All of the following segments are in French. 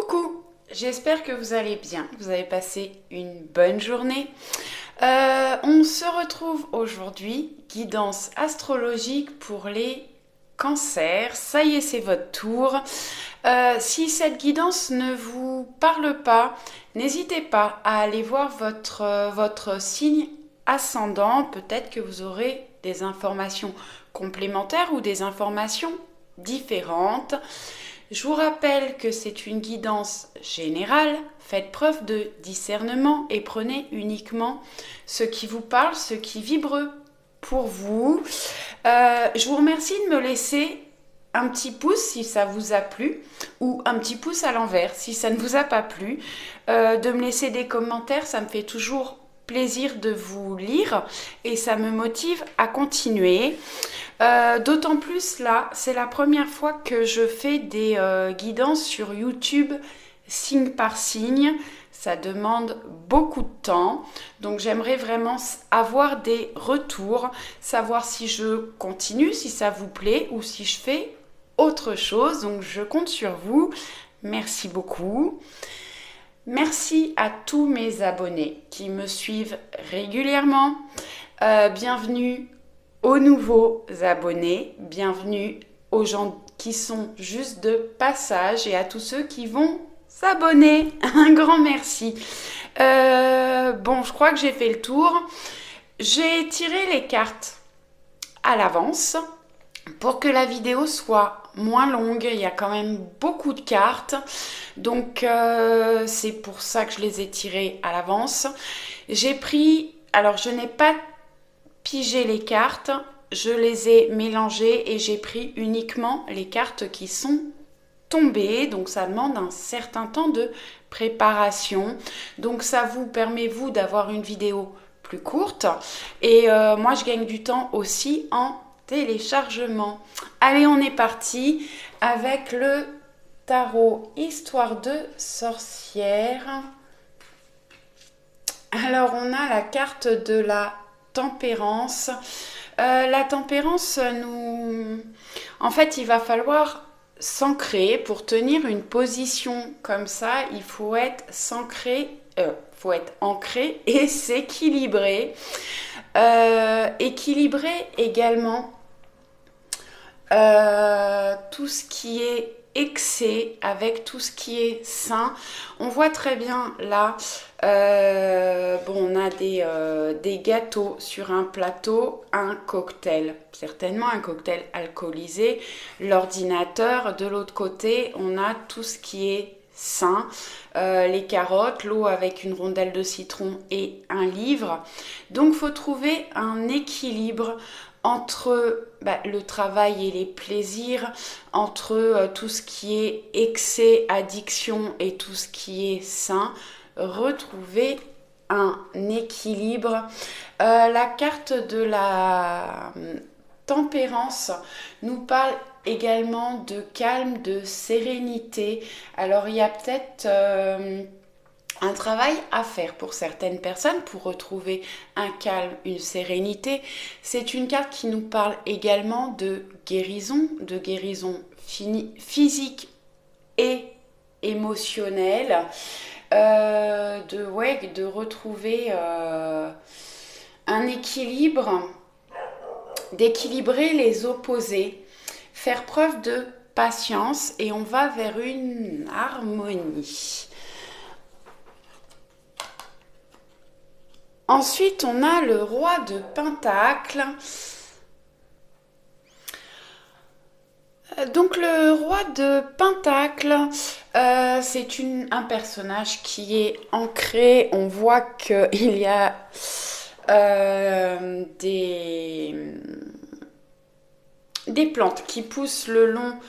Coucou, j'espère que vous allez bien, que vous avez passé une bonne journée. On se retrouve aujourd'hui, guidance astrologique pour les cancers. Ça y est, c'est votre tour. Si cette guidance ne vous parle pas, n'hésitez pas à aller voir votre signe ascendant. Peut-être que vous aurez des informations complémentaires ou des informations différentes. Je vous rappelle que c'est une guidance générale, faites preuve de discernement et prenez uniquement ce qui vous parle, ce qui vibre pour vous. Je vous remercie de me laisser un petit pouce si ça vous a plu ou un petit pouce à l'envers si ça ne vous a pas plu. De me laisser des commentaires, ça me fait toujours plaisir de vous lire et ça me motive à continuer. D'autant plus là, c'est la première fois que je fais des guidances sur YouTube signe par signe. Ça demande beaucoup de temps, donc j'aimerais vraiment avoir des retours, savoir si je continue, si ça vous plaît ou si je fais autre chose. Donc je compte sur vous. Merci beaucoup. Merci à tous mes abonnés qui me suivent régulièrement. Bienvenue aux nouveaux abonnés, bienvenue aux gens qui sont juste de passage et à tous ceux qui vont s'abonner. Un grand merci. Bon, je crois que j'ai fait le tour. J'ai tiré les cartes à l'avance pour que la vidéo soit moins longue. Il y a quand même beaucoup de cartes, donc c'est pour ça que je les ai tirées à l'avance. J'ai pris, alors je n'ai pas pigé les cartes, je les ai mélangées et j'ai pris uniquement les cartes qui sont tombées, donc ça demande un certain temps de préparation, donc ça vous permet vous d'avoir une vidéo plus courte et moi je gagne du temps aussi en téléchargement. Allez, on est parti avec le tarot Histoire de sorcière. Alors on a la carte de la tempérance. La tempérance nous... En fait, il va falloir s'ancrer. Pour tenir une position comme ça, il faut être faut être ancré et s'équilibrer. Équilibrer également tout ce qui est excès avec tout ce qui est sain. On voit très bien là, on a des gâteaux sur un plateau, un cocktail, certainement un cocktail alcoolisé, l'ordinateur, de l'autre côté on a tout ce qui est sain, les carottes, l'eau avec une rondelle de citron et un livre. Donc il faut trouver un équilibre entre le travail et les plaisirs, entre tout ce qui est excès, addiction et tout ce qui est sain, retrouver un équilibre. La carte de la tempérance nous parle également de calme, de sérénité. Alors il y a peut-être un travail à faire pour certaines personnes pour retrouver un calme, une sérénité. C'est une carte qui nous parle également de guérison physique et émotionnelle, de retrouver un équilibre, d'équilibrer les opposés, faire preuve de patience et on va vers une harmonie. Ensuite, on a le roi de Pentacle. Donc, le roi de Pentacle, c'est un personnage qui est ancré. On voit qu'il y a des plantes qui poussent le long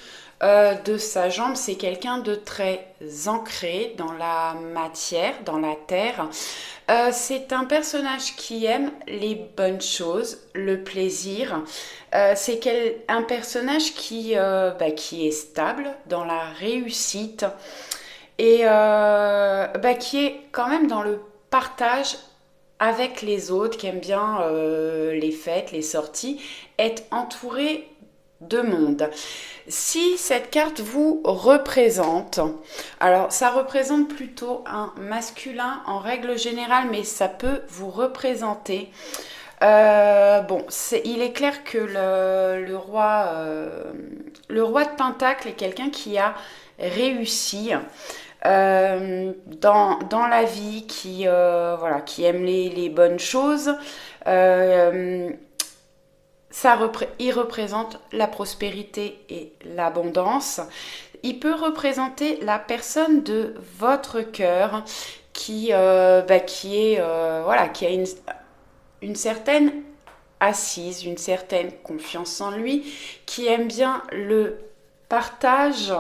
de sa jambe. C'est quelqu'un de très ancré dans la matière, dans la terre. C'est un personnage qui aime les bonnes choses, le plaisir. C'est un personnage qui est stable dans la réussite et qui est quand même dans le partage avec les autres, qui aiment bien les fêtes, les sorties, être entouré de monde. Si cette carte vous représente, alors ça représente plutôt un masculin en règle générale, mais ça peut vous représenter. Bon, il est clair que le roi de Pentacle est quelqu'un qui a réussi dans la vie, voilà, qui aime les bonnes choses. Il représente la prospérité et l'abondance. Il peut représenter la personne de votre cœur qui a une certaine assise, une certaine confiance en lui, qui aime bien le partage.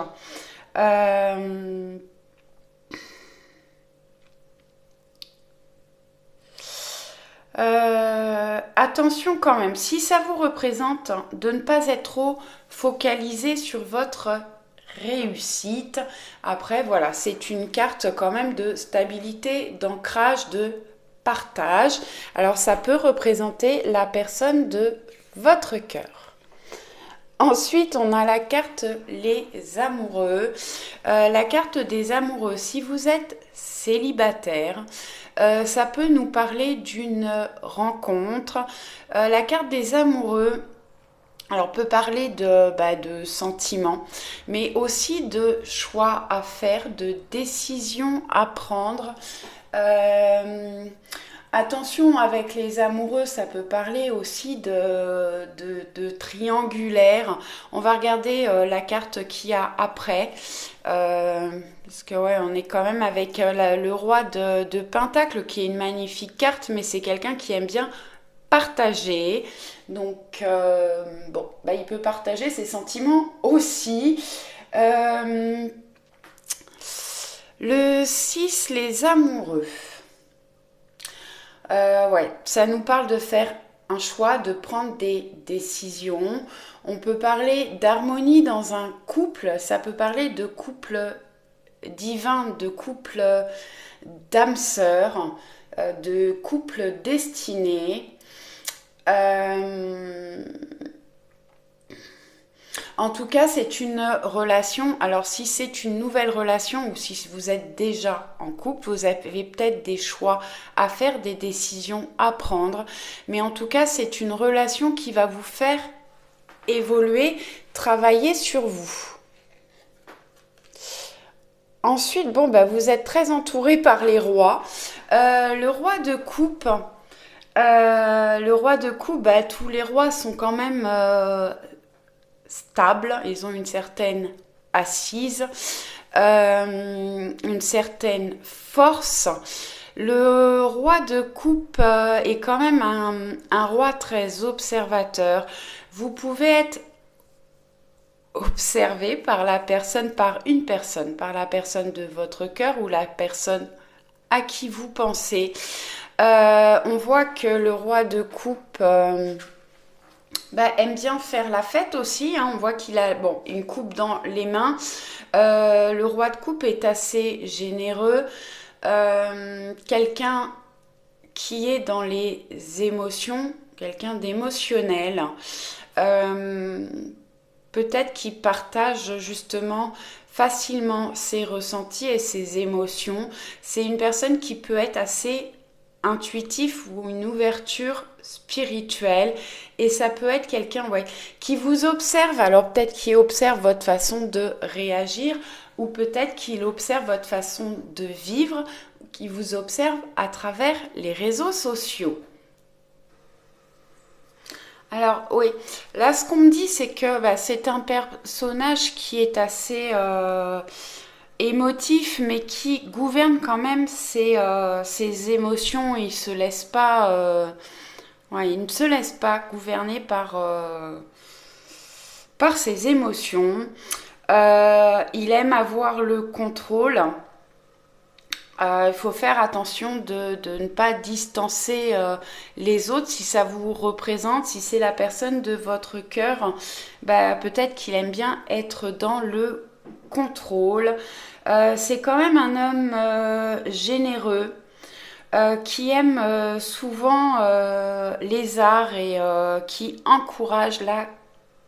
Attention quand même, si ça vous représente, de ne pas être trop focalisé sur votre réussite. Après, voilà, c'est une carte quand même de stabilité, d'ancrage, de partage. Alors, ça peut représenter la personne de votre cœur. Ensuite, on a la carte les amoureux. La carte des amoureux, si vous êtes célibataire, ça peut nous parler d'une rencontre. La carte des amoureux, alors peut parler de sentiments, mais aussi de choix à faire, de décisions à prendre. Attention, avec les amoureux, ça peut parler aussi de triangulaire. On va regarder la carte qu'il y a après. Parce que ouais, on est quand même avec le roi de Pentacle, qui est une magnifique carte, mais c'est quelqu'un qui aime bien partager. Donc, il peut partager ses sentiments aussi. Le 6, les amoureux. Ça nous parle de faire un choix, de prendre des décisions. On peut parler d'harmonie dans un couple, ça peut parler de couple divin, de couple d'âme sœur, de couple destiné. En tout cas, c'est une relation. Alors, si c'est une nouvelle relation ou si vous êtes déjà en couple, vous avez peut-être des choix à faire, des décisions à prendre. Mais en tout cas, c'est une relation qui va vous faire évoluer, travailler sur vous. Ensuite, vous êtes très entouré par les rois. Le roi de coupe. Tous les rois sont quand même stables, ils ont une certaine assise, une certaine force. Le roi de coupe est quand même un roi très observateur. Vous pouvez être observé par une personne, par la personne de votre cœur ou la personne à qui vous pensez. On voit que le roi de coupe aime bien faire la fête aussi, hein. On voit qu'il a une coupe dans les mains. Le roi de coupe est assez généreux. Quelqu'un qui est dans les émotions, quelqu'un d'émotionnel. Peut-être qu'il partage justement facilement ses ressentis et ses émotions. C'est une personne qui peut être assez intuitif ou une ouverture spirituelle, et ça peut être quelqu'un qui vous observe, alors peut-être qu'il observe votre façon de réagir, ou peut-être qu'il observe votre façon de vivre, qui vous observe à travers les réseaux sociaux. Alors oui, là ce qu'on me dit, c'est que c'est un personnage qui est assez émotif, mais qui gouverne quand même ses émotions. Il ne se laisse pas gouverner par ses émotions. Il aime avoir le contrôle. Il faut faire attention de ne pas distancer les autres si ça vous représente, si c'est la personne de votre cœur. Peut-être qu'il aime bien être dans le contrôle. C'est quand même un homme généreux qui aime souvent les arts et qui encourage la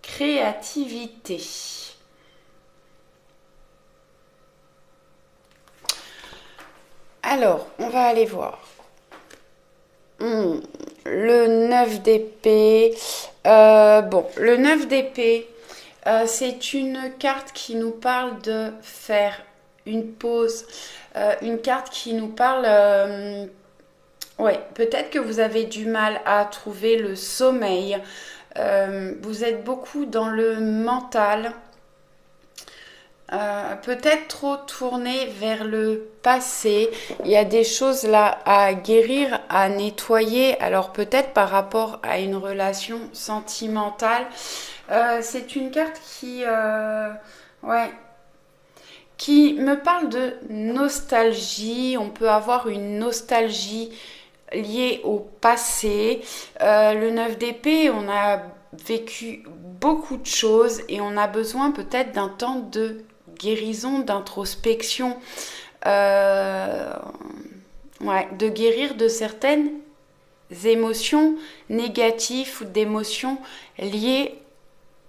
créativité. Alors, on va aller voir. Le 9 d'épée. Bon, le 9 d'épée, c'est une carte qui nous parle de faire une pause. Une carte qui nous parle... ouais, peut-être que vous avez du mal à trouver le sommeil. Vous êtes beaucoup dans le mental. Peut-être trop tourné vers le passé. Il y a des choses là à guérir, à nettoyer. Alors peut-être par rapport à une relation sentimentale. C'est une carte ouais, qui me parle de nostalgie. On peut avoir une nostalgie liée au passé. Le 9 d'épée, on a vécu beaucoup de choses et on a besoin peut-être d'un temps de guérison, d'introspection, ouais, de guérir de certaines émotions négatives ou d'émotions liées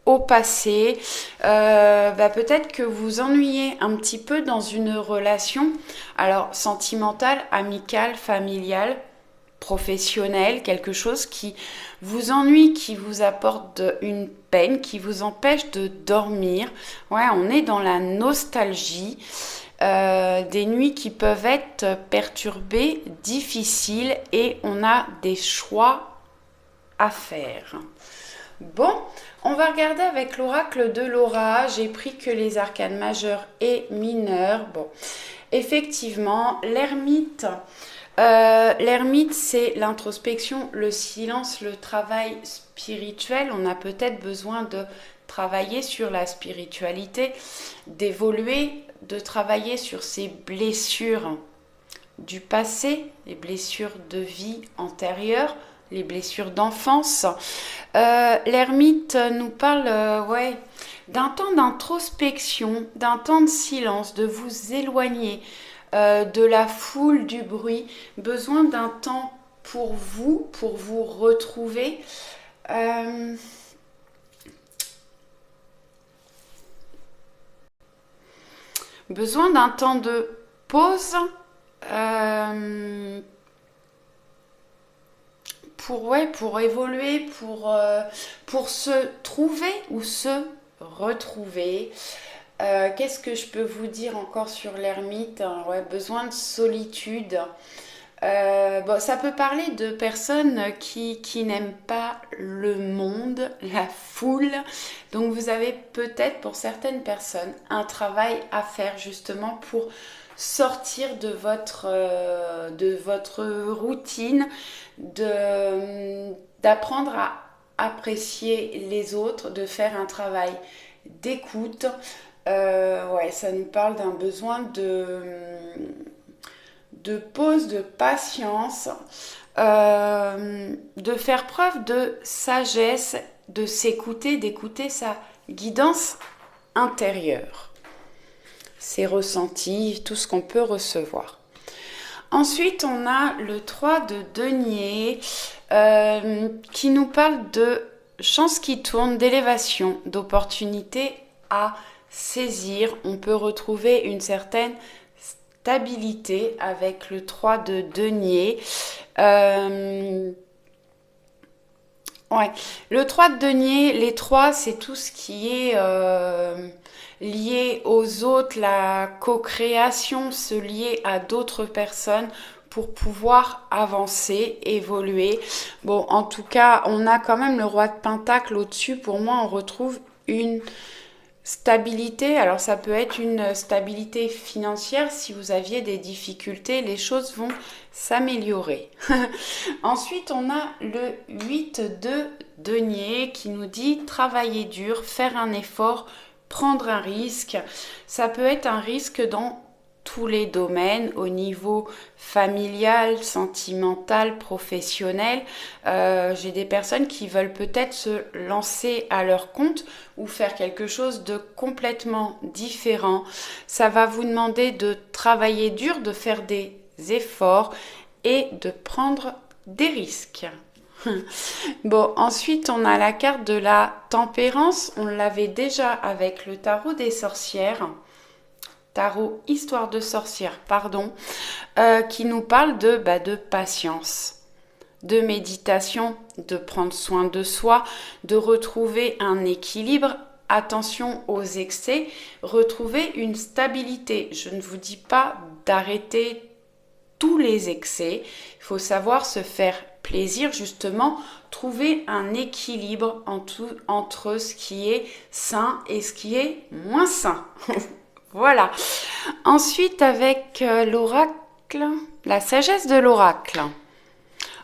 au passé. Peut-être que vous ennuyez un petit peu dans une relation, alors sentimentale, amicale, familiale, professionnelle, quelque chose qui vous ennuie, qui vous apporte une peine, qui vous empêche de dormir. Ouais, on est dans la nostalgie, des nuits qui peuvent être perturbées, difficiles, et on a des choix à faire. Bon, on va regarder avec l'oracle de Laura. J'ai pris que les arcanes majeurs et mineurs. Bon, effectivement, l'ermite. L'ermite, c'est l'introspection, le silence, le travail spirituel. On a peut-être besoin de travailler sur la spiritualité, d'évoluer, de travailler sur ses blessures du passé, les blessures de vie antérieure, les blessures d'enfance. L'ermite nous parle ouais, d'un temps d'introspection, d'un temps de silence, de vous éloigner de la foule, du bruit, besoin d'un temps pour vous retrouver. Besoin d'un temps de pause pour évoluer, pour se trouver ou se retrouver. Qu'est-ce que je peux vous dire encore sur l'ermite? Ouais, besoin de solitude. Ça peut parler de personnes qui n'aiment pas le monde, la foule. Donc vous avez peut-être pour certaines personnes un travail à faire justement pour sortir de votre routine, d'apprendre à apprécier les autres, de faire un travail d'écoute. Ouais, ça nous parle d'un besoin de pause, de patience, de faire preuve de sagesse, de s'écouter, d'écouter sa guidance intérieure, ses ressentis, tout ce qu'on peut recevoir. Ensuite, on a le 3 de denier qui nous parle de chance qui tourne, d'élévation, d'opportunités à saisir. On peut retrouver une certaine stabilité avec le 3 de denier. Ouais. Le 3 de denier, les 3, c'est tout ce qui est lié aux autres, la co-création, se lier à d'autres personnes pour pouvoir avancer, évoluer. Bon, en tout cas, on a quand même le roi de Pentacle au-dessus. Pour moi, on retrouve une stabilité. Alors, ça peut être une stabilité financière. Si vous aviez des difficultés, les choses vont s'améliorer. Ensuite, on a le 8 de denier qui nous dit travailler dur, faire un effort, prendre un risque. Ça peut être un risque dans tous les domaines, au niveau familial, sentimental, professionnel. J'ai des personnes qui veulent peut-être se lancer à leur compte ou faire quelque chose de complètement différent. Ça va vous demander de travailler dur, de faire des efforts et de prendre des risques. Bon, ensuite, on a la carte de la tempérance. On l'avait déjà avec le tarot des sorcières. Tarot Histoire de sorcière, pardon, qui nous parle de patience, de méditation, de prendre soin de soi, de retrouver un équilibre. Attention aux excès, retrouver une stabilité. Je ne vous dis pas d'arrêter tous les excès. Il faut savoir se faire plaisir, justement, trouver un équilibre entre ce qui est sain et ce qui est moins sain. Voilà. Ensuite, avec l'oracle, la sagesse de l'oracle.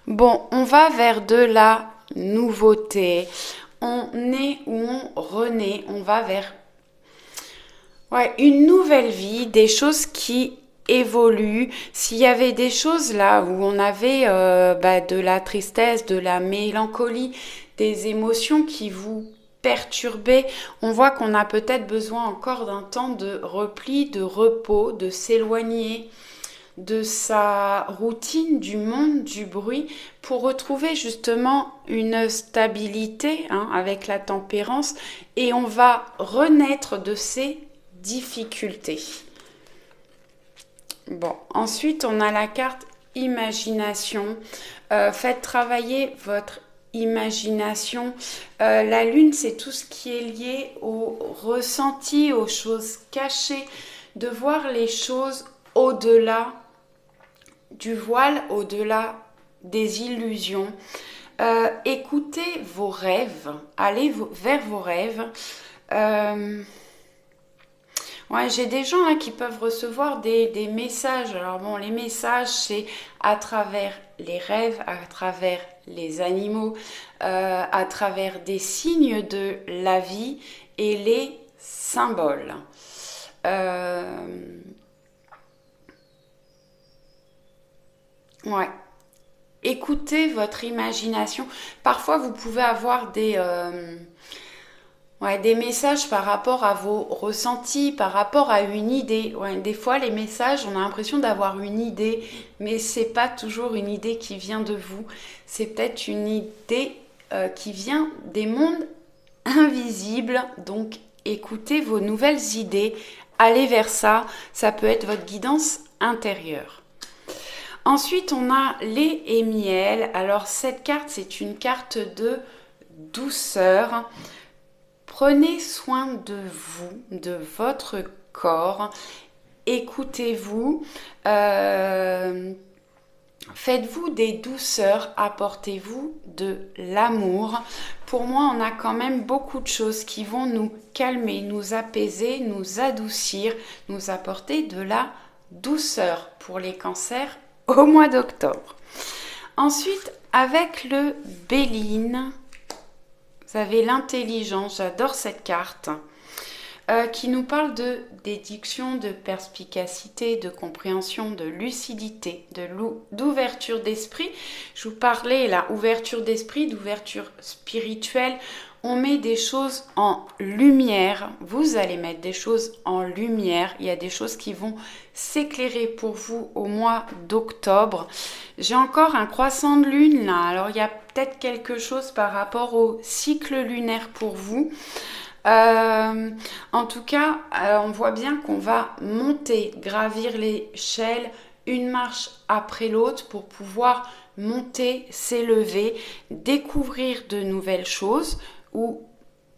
Bon, on va vers de la nouveauté. On naît ou on renaît. On va vers une nouvelle vie, des choses qui évoluent. S'il y avait des choses là où on avait de la tristesse, de la mélancolie, des émotions qui vous perturbaient, on voit qu'on a peut-être besoin encore d'un temps de repli, de repos, de s'éloigner de sa routine, du monde, du bruit, pour retrouver justement une stabilité avec la tempérance, et on va renaître de ces difficultés. Bon, ensuite on a la carte imagination. Faites travailler votre imagination. La lune, c'est tout ce qui est lié au ressenti, aux choses cachées, de voir les choses au-delà du voile, au-delà des illusions. Écoutez vos rêves, allez vers vos rêves. J'ai des gens là qui peuvent recevoir des messages. Alors bon, les messages, c'est à travers les rêves, à travers les animaux, à travers des signes de la vie et les symboles. Écoutez votre imagination. Parfois, vous pouvez avoir des messages par rapport à vos ressentis, par rapport à une idée. Des fois, les messages, on a l'impression d'avoir une idée, mais c'est pas toujours une idée qui vient de vous. C'est peut-être une idée qui vient des mondes invisibles. Donc, écoutez vos nouvelles idées, allez vers ça. Ça peut être votre guidance intérieure. Ensuite, on a lait et miel. Alors, cette carte, c'est une carte de douceur. Prenez soin de vous, de votre corps. Écoutez-vous. Faites-vous des douceurs. Apportez-vous de l'amour. Pour moi, on a quand même beaucoup de choses qui vont nous calmer, nous apaiser, nous adoucir, nous apporter de la douceur pour les cancers au mois d'octobre. Ensuite, avec le Béline, vous avez l'intelligence, j'adore cette carte, qui nous parle de déduction, de perspicacité, de compréhension, de lucidité, d'ouverture d'esprit. Je vous parlais là, ouverture d'esprit, d'ouverture spirituelle. On met des choses en lumière. Vous allez mettre des choses en lumière. Il y a des choses qui vont s'éclairer pour vous au mois d'octobre. J'ai encore un croissant de lune là. Alors, il y a peut-être quelque chose par rapport au cycle lunaire pour vous. En tout cas, on voit bien qu'on va monter, gravir l'échelle, une marche après l'autre pour pouvoir monter, s'élever, découvrir de nouvelles choses ou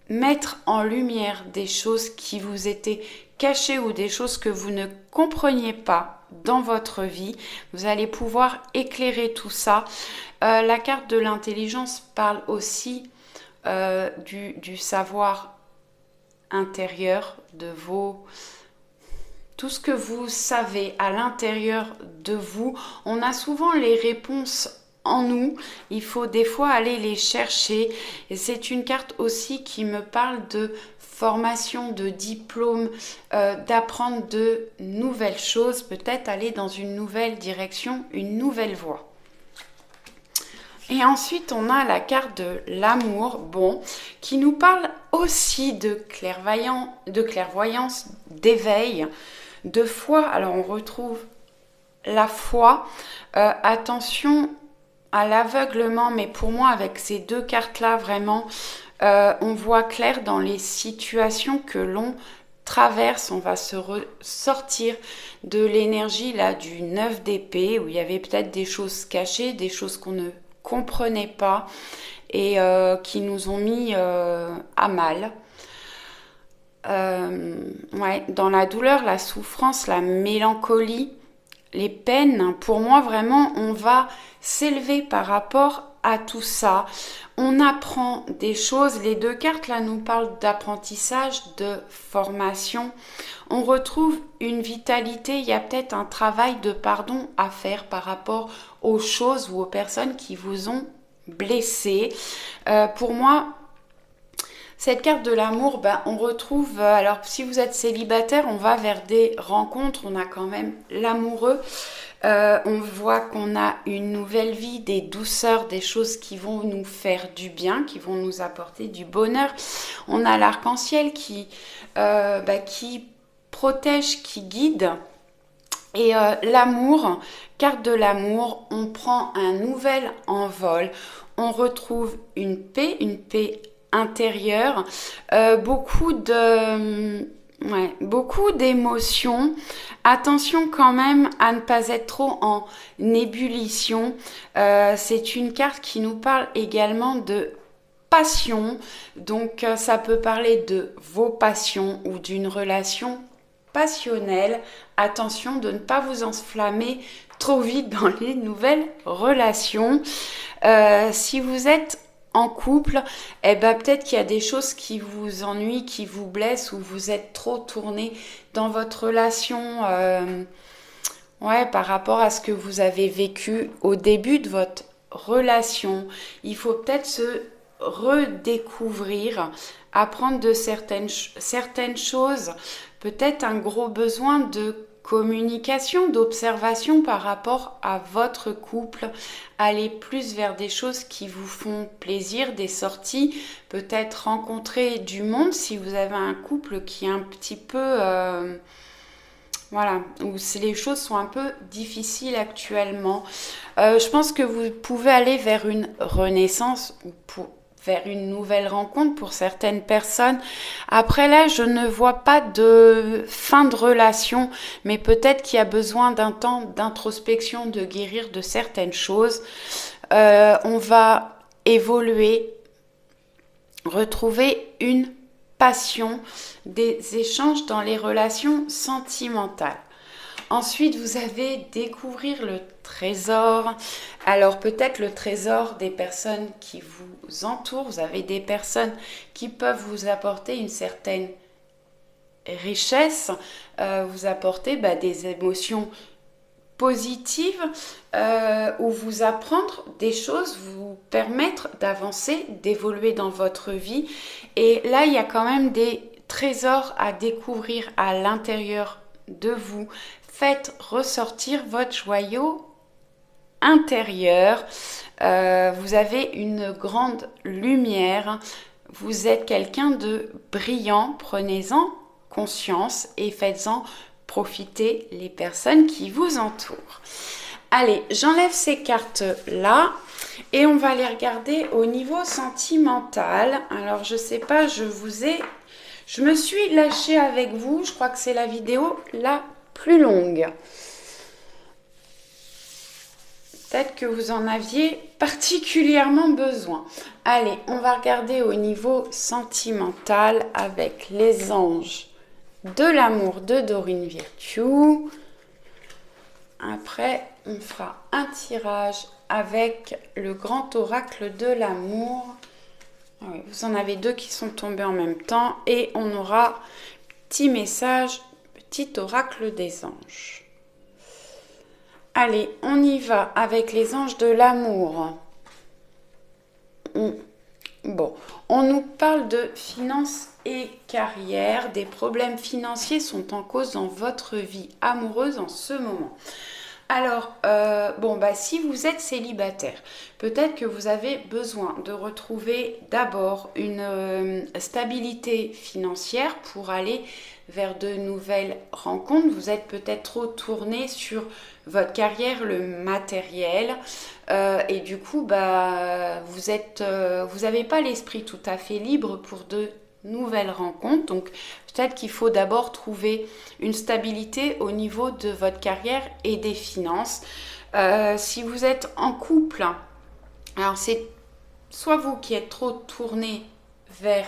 mettre en lumière des choses qui vous étaient cachées ou des choses que vous ne compreniez pas dans votre vie. Vous allez pouvoir éclairer tout ça. La carte de l'intelligence parle aussi du savoir intérieur, de tout ce que vous savez à l'intérieur de vous. On a souvent les réponses en nous, il faut des fois aller les chercher, et c'est une carte aussi qui me parle de formation, de diplôme, d'apprendre de nouvelles choses, peut-être aller dans une nouvelle direction, une nouvelle voie. Et ensuite, on a la carte de l'amour, qui nous parle aussi de clairvoyance, d'éveil, de foi. Alors, on retrouve la foi. Attention à l'aveuglement, mais pour moi, avec ces deux cartes-là, vraiment, on voit clair dans les situations que l'on traverse. On va se sortir de l'énergie là du 9 d'épée, où il y avait peut-être des choses cachées, des choses qu'on ne comprenait pas et qui nous ont mis à mal. Ouais, dans la douleur, la souffrance, la mélancolie, les peines, pour moi vraiment, on va s'élever par rapport à tout ça. On apprend des choses. Les deux cartes là nous parlent d'apprentissage, de formation. On retrouve une vitalité. Il y a peut-être un travail de pardon à faire par rapport aux choses ou aux personnes qui vous ont blessé. Pour moi, cette carte de l'amour, ben, on retrouve, alors si vous êtes célibataire, on va vers des rencontres, on a quand même l'amoureux, on voit qu'on a une nouvelle vie, des douceurs, des choses qui vont nous faire du bien, qui vont nous apporter du bonheur. On a l'arc-en-ciel qui protège, qui guide. Et l'amour, carte de l'amour, on prend un nouvel envol, on retrouve une paix intérieure, beaucoup d'émotions. Attention quand même à ne pas être trop en ébullition. C'est une carte qui nous parle également de passion, donc ça peut parler de vos passions ou d'une relation passionnelle. Attention de ne pas vous enflammer trop vite dans les nouvelles relations. Si vous êtes en couple, eh ben peut-être qu'il y a des choses qui vous ennuient, qui vous blessent, ou vous êtes trop tourné dans votre relation par rapport à ce que vous avez vécu au début de votre relation. Il faut peut-être se redécouvrir, apprendre de certaines choses, peut-être un gros besoin de communication, d'observation par rapport à votre couple, aller plus vers des choses qui vous font plaisir, des sorties, peut-être rencontrer du monde si vous avez un couple qui est un petit peu où les choses sont un peu difficiles actuellement. Je pense que vous pouvez aller vers une renaissance ou vers une nouvelle rencontre pour certaines personnes. Après là, je ne vois pas de fin de relation, mais peut-être qu'il y a besoin d'un temps d'introspection, de guérir de certaines choses. On va évoluer, retrouver une passion, des échanges dans les relations sentimentales. Ensuite, vous avez découvrir le trésor. Alors peut-être le trésor des personnes qui vous entourent. Vous avez des personnes qui peuvent vous apporter une certaine richesse, vous apporter des émotions positives ou vous apprendre des choses, vous permettre d'avancer, d'évoluer dans votre vie. Et là, il y a quand même des trésors à découvrir à l'intérieur de vous. Faites ressortir votre joyau intérieur. Vous avez une grande lumière. Vous êtes quelqu'un de brillant. Prenez-en conscience et faites-en profiter les personnes qui vous entourent. Allez, j'enlève ces cartes-là et on va les regarder au niveau sentimental. Alors, je sais pas, je me suis lâchée avec vous. Je crois que c'est la vidéo la plus longue. Peut-être que vous en aviez particulièrement besoin. Allez, on va regarder au niveau sentimental avec les anges de l'amour de Dorine Virtue. Après, on fera un tirage avec le grand oracle de l'amour. Oui, vous en avez deux qui sont tombés en même temps. Et on aura petit message, petit oracle des anges. Allez, on y va avec les anges de l'amour. Bon, on nous parle de finances et carrière. Des problèmes financiers sont en cause dans votre vie amoureuse en ce moment. Alors, si vous êtes célibataire, peut-être que vous avez besoin de retrouver d'abord une stabilité financière pour aller vers de nouvelles rencontres. Vous êtes peut-être trop tourné sur votre carrière, le matériel, et du coup, vous n'avez pas l'esprit tout à fait libre pour de nouvelles rencontres. Donc peut-être qu'il faut d'abord trouver une stabilité au niveau de votre carrière et des finances. Si vous êtes en couple, alors c'est soit vous qui êtes trop tourné vers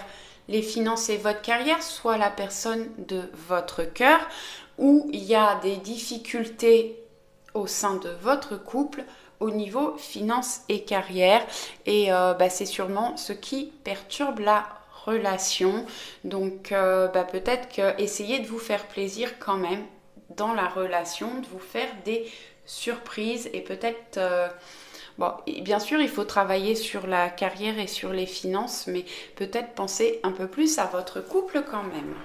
les finances et votre carrière, soit la personne de votre cœur, où il y a des difficultés au sein de votre couple au niveau finances et carrière. Et c'est sûrement ce qui perturbe la relation. Donc peut-être que essayez de vous faire plaisir quand même dans la relation, de vous faire des surprises et peut-être bien sûr il faut travailler sur la carrière et sur les finances, mais peut-être penser un peu plus à votre couple quand même.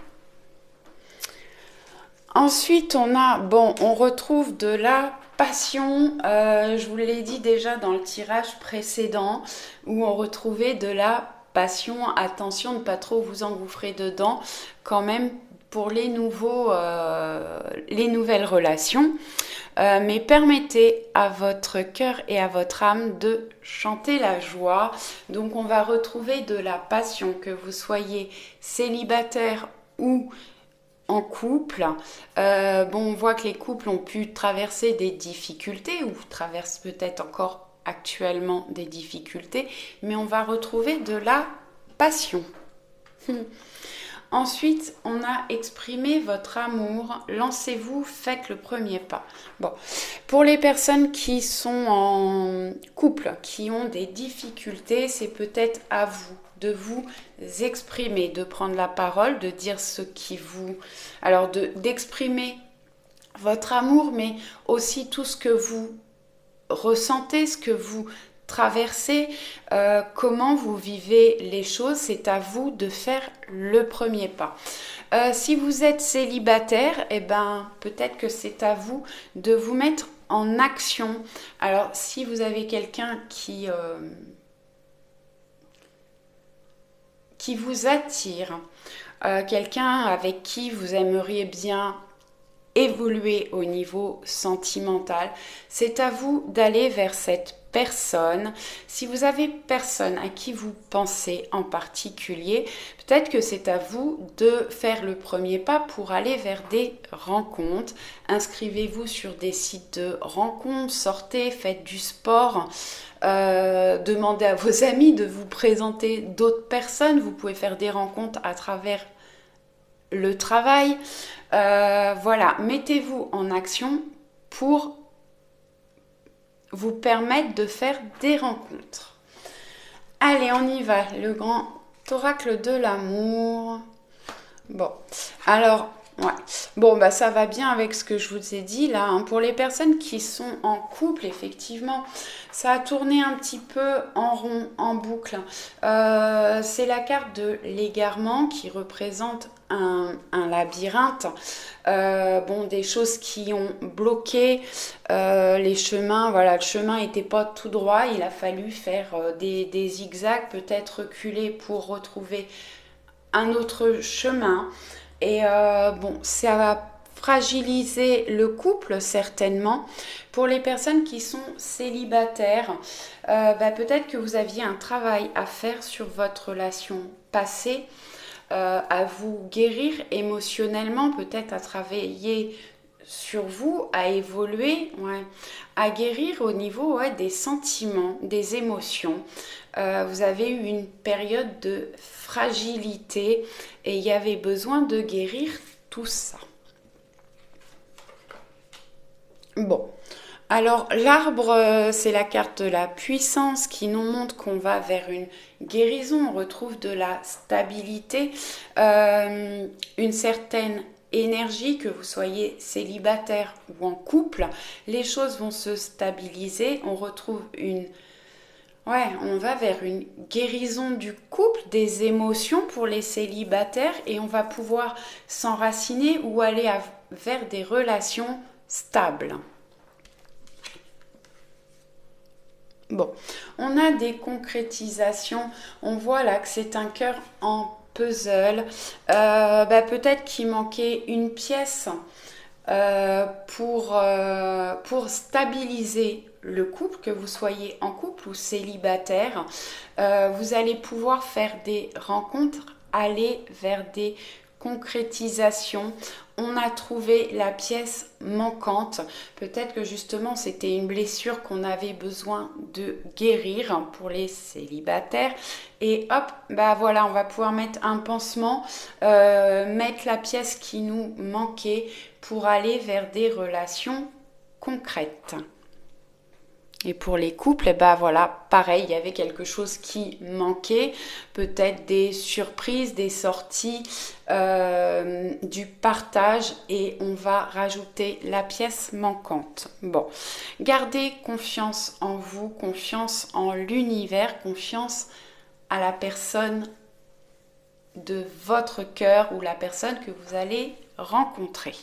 Ensuite, on retrouve de la passion. Je vous l'ai dit déjà dans le tirage précédent, où on retrouvait de la passion. Attention de ne pas trop vous engouffrer dedans, quand même pour les nouvelles relations. Mais permettez à votre cœur et à votre âme de chanter la joie. Donc, on va retrouver de la passion, que vous soyez célibataire ou en couple. On voit que les couples ont pu traverser des difficultés ou traversent peut-être encore actuellement des difficultés, mais on va retrouver de la passion. Ensuite, on a exprimé votre amour. Lancez-vous, faites le premier pas. Pour les personnes qui sont en couple, qui ont des difficultés, c'est peut-être à vous de vous exprimer, de prendre la parole, de dire ce qui vous... Alors, d'exprimer votre amour, mais aussi tout ce que vous ressentez, ce que vous traversez, comment vous vivez les choses. C'est à vous de faire le premier pas. Si vous êtes célibataire, peut-être que c'est à vous de vous mettre en action. Alors, si vous avez quelqu'un qui vous attire, quelqu'un avec qui vous aimeriez bien évoluer au niveau sentimental, c'est à vous d'aller vers cette personne. Si vous avez personne à qui vous pensez en particulier, peut-être que c'est à vous de faire le premier pas pour aller vers des rencontres. Inscrivez-vous sur des sites de rencontres, sortez, faites du sport. Demandez à vos amis de vous présenter d'autres personnes. Vous pouvez faire des rencontres à travers le travail. Mettez-vous en action pour vous permettre de faire des rencontres. Allez, on y va, le grand oracle de l'amour. Ça va bien avec ce que je vous ai dit là. Pour les personnes qui sont en couple, effectivement, ça a tourné un petit peu en rond, en boucle. C'est la carte de l'égarement qui représente un labyrinthe. Des choses qui ont bloqué les chemins. Le chemin n'était pas tout droit. Il a fallu faire des zigzags, peut-être reculer pour retrouver un autre chemin. Et ça va fragiliser le couple certainement. Pour les personnes qui sont célibataires, peut-être que vous aviez un travail à faire sur votre relation passée, à vous guérir émotionnellement, peut-être à travailler sur vous, à évoluer, à guérir au niveau des sentiments, des émotions. Vous avez eu une période de fragilité et il y avait besoin de guérir tout ça. Alors l'arbre, c'est la carte de la puissance qui nous montre qu'on va vers une guérison, on retrouve de la stabilité, une certaine énergie, que vous soyez célibataire ou en couple, les choses vont se stabiliser, on retrouve on va vers une guérison du couple, des émotions pour les célibataires et on va pouvoir s'enraciner ou aller vers des relations stables. Bon, on a des concrétisations. On voit là que c'est un cœur en puzzle. Peut-être qu'il manquait une pièce pour stabiliser le couple, que vous soyez en couple ou célibataire. Vous allez pouvoir faire des rencontres, aller vers des concrétisations. On a trouvé la pièce manquante. Peut-être que justement c'était une blessure qu'on avait besoin de guérir pour les célibataires. Et hop, voilà, on va pouvoir mettre un pansement, mettre la pièce qui nous manquait pour aller vers des relations concrètes. Et pour les couples, voilà, pareil, il y avait quelque chose qui manquait, peut-être des surprises, des sorties, du partage, et on va rajouter la pièce manquante. Bon, gardez confiance en vous, confiance en l'univers, confiance à la personne de votre cœur ou la personne que vous allez rencontrer.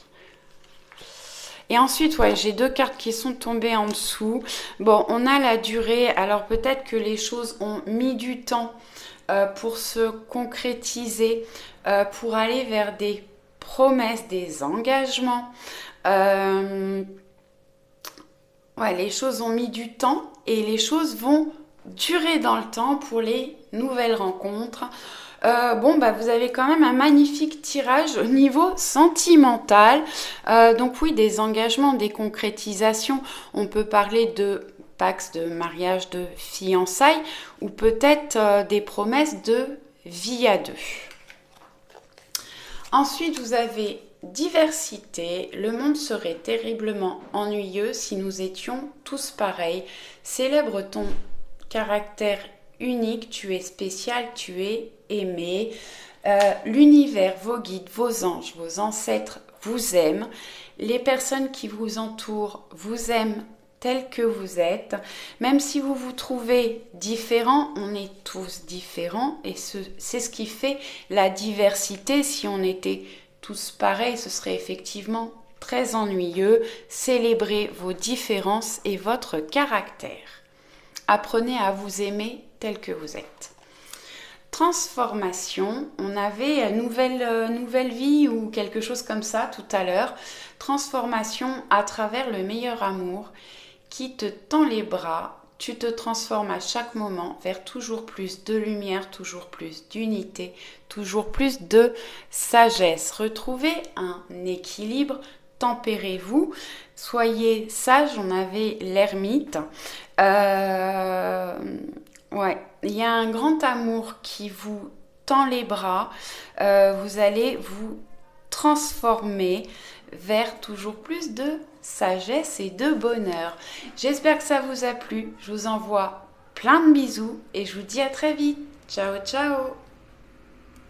Et ensuite, j'ai 2 cartes qui sont tombées en dessous. Bon, on a la durée. Alors peut-être que les choses ont mis du temps pour se concrétiser, pour aller vers des promesses, des engagements. Les choses ont mis du temps et les choses vont durer dans le temps pour les nouvelles rencontres. Vous avez quand même un magnifique tirage au niveau sentimental. Donc oui, des engagements, des concrétisations. On peut parler de pax, de mariage, de fiançailles, ou peut-être des promesses de vie à deux. Ensuite, vous avez diversité. Le monde serait terriblement ennuyeux si nous étions tous pareils. Célèbre ton caractère unique, tu es spécial, tu es aimé. L'univers, vos guides, vos anges, vos ancêtres vous aiment. Les personnes qui vous entourent vous aiment tels que vous êtes. Même si vous vous trouvez différents, on est tous différents et c'est ce qui fait la diversité. Si on était tous pareils, ce serait effectivement très ennuyeux. Célébrez vos différences et votre caractère. Apprenez à vous aimer tel que vous êtes. Transformation, on avait nouvelle vie ou quelque chose comme ça tout à l'heure. Transformation à travers le meilleur amour qui te tend les bras. Tu te transformes à chaque moment vers toujours plus de lumière, toujours plus d'unité, toujours plus de sagesse. Retrouvez un équilibre, tempérez-vous, soyez sage. On avait l'ermite. Il y a un grand amour qui vous tend les bras. Vous allez vous transformer vers toujours plus de sagesse et de bonheur. J'espère que ça vous a plu. Je vous envoie plein de bisous et je vous dis à très vite. Ciao, ciao!